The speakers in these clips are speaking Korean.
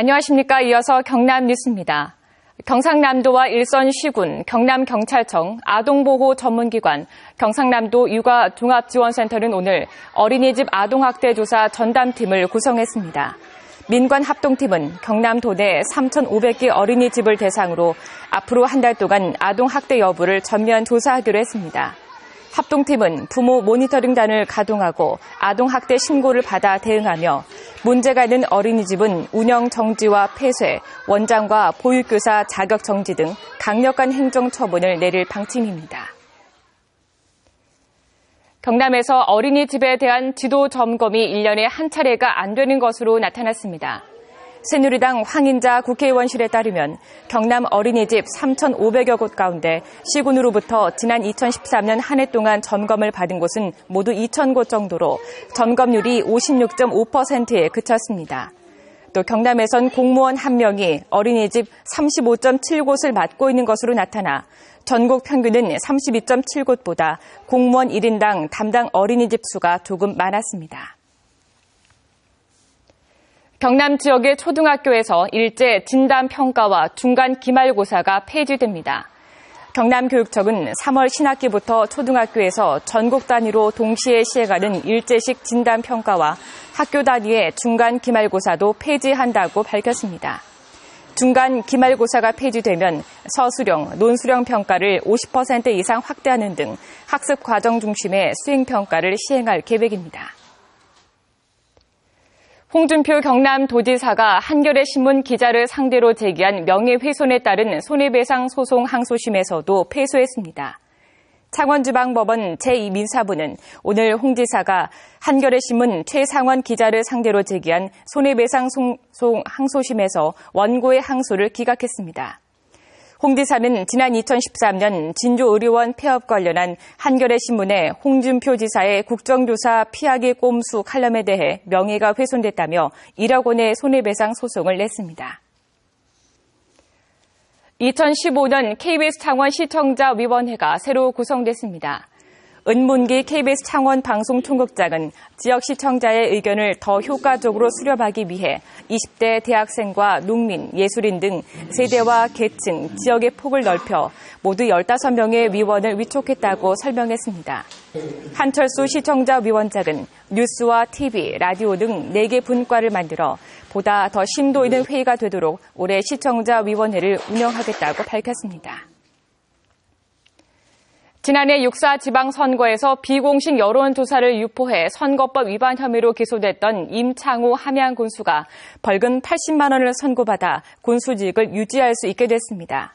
안녕하십니까. 이어서 경남 뉴스입니다. 경상남도와 일선 시군, 경남경찰청, 아동보호 전문기관, 경상남도 육아종합지원센터는 오늘 어린이집 아동학대 조사 전담팀을 구성했습니다. 민관합동팀은 경남 도내 3,500개 어린이집을 대상으로 앞으로 한 달 동안 아동학대 여부를 전면 조사하기로 했습니다. 합동팀은 부모 모니터링단을 가동하고 아동학대 신고를 받아 대응하며 문제가 있는 어린이집은 운영 정지와 폐쇄, 원장과 보육교사 자격 정지 등 강력한 행정 처분을 내릴 방침입니다. 경남에서 어린이집에 대한 지도 점검이 1년에 한 차례가 안 되는 것으로 나타났습니다. 새누리당 황인자 국회의원실에 따르면 경남 어린이집 3,500여 곳 가운데 시군으로부터 지난 2013년 한 해 동안 점검을 받은 곳은 모두 2,000곳 정도로 점검률이 56.5%에 그쳤습니다. 또 경남에선 공무원 1명이 어린이집 35.7곳을 맡고 있는 것으로 나타나 전국 평균은 32.7곳보다 공무원 1인당 담당 어린이집 수가 조금 많았습니다. 경남 지역의 초등학교에서 일제 진단평가와 중간 기말고사가 폐지됩니다. 경남교육청은 3월 신학기부터 초등학교에서 전국 단위로 동시에 시행하는 일제식 진단평가와 학교 단위의 중간 기말고사도 폐지한다고 밝혔습니다. 중간 기말고사가 폐지되면 서술형, 논술형 평가를 50% 이상 확대하는 등 학습 과정 중심의 수행평가를 시행할 계획입니다. 홍준표 경남도지사가 한겨레 신문 기자를 상대로 제기한 명예훼손에 따른 손해배상 소송 항소심에서도 패소했습니다. 창원지방법원 제2민사부는 오늘 홍 지사가 한겨레 신문 최상원 기자를 상대로 제기한 손해배상 소송 항소심에서 원고의 항소를 기각했습니다. 홍 지사는 지난 2013년 진주의료원 폐업 관련한 한겨레 신문의 홍준표 지사의 국정조사 피하기 꼼수 칼럼에 대해 명예가 훼손됐다며 1억 원의 손해배상 소송을 냈습니다. 2015년 KBS 창원 시청자위원회가 새로 구성됐습니다. 은문기 KBS 창원 방송총국장은 지역 시청자의 의견을 더 효과적으로 수렴하기 위해 20대 대학생과 농민, 예술인 등 세대와 계층, 지역의 폭을 넓혀 모두 15명의 위원을 위촉했다고 설명했습니다. 한철수 시청자위원장은 뉴스와 TV, 라디오 등 4개 분과를 만들어 보다 더 심도 있는 회의가 되도록 올해 시청자위원회를 운영하겠다고 밝혔습니다. 지난해 6.4 지방선거에서 비공식 여론조사를 유포해 선거법 위반 혐의로 기소됐던 임창호 함양 군수가 벌금 80만 원을 선고받아 군수직을 유지할 수 있게 됐습니다.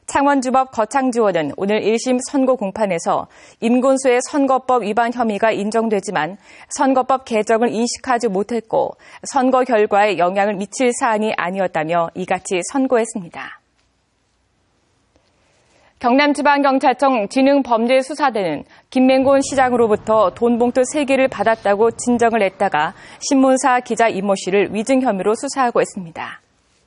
창원주법 거창지원은 오늘 1심 선고 공판에서 임 군수의 선거법 위반 혐의가 인정되지만 선거법 개정을 인식하지 못했고 선거 결과에 영향을 미칠 사안이 아니었다며 이같이 선고했습니다. 경남지방경찰청 지능범죄수사대는 김맹곤 시장으로부터 돈봉투 3개를 받았다고 진정을 했다가 신문사 기자 이모 씨를 위증 혐의로 수사하고 있습니다.